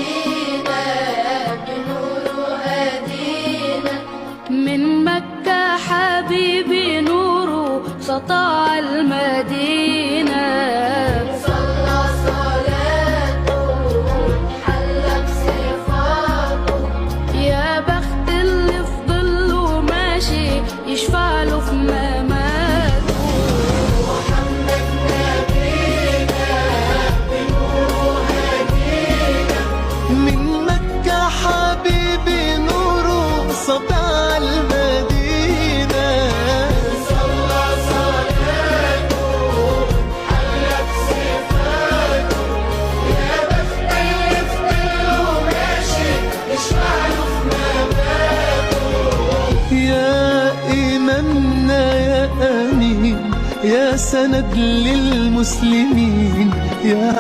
المدينة بنور هدينا. من مكة حبيبي نوره سطع المدينة. صلى صلاته حلى بصفاته. يا بخت اللي في ظله ماشي يشفع له في مماته. محمد نبينا بنور هدينا. من مكة حبيبي نوره سطع المدينة. صلى صلاته حلى بصفاته. يا بخت اللي في ظله ماشي يشفع له في مماته. يا إمامنا يا أمين، يا سند للمسلمين، يا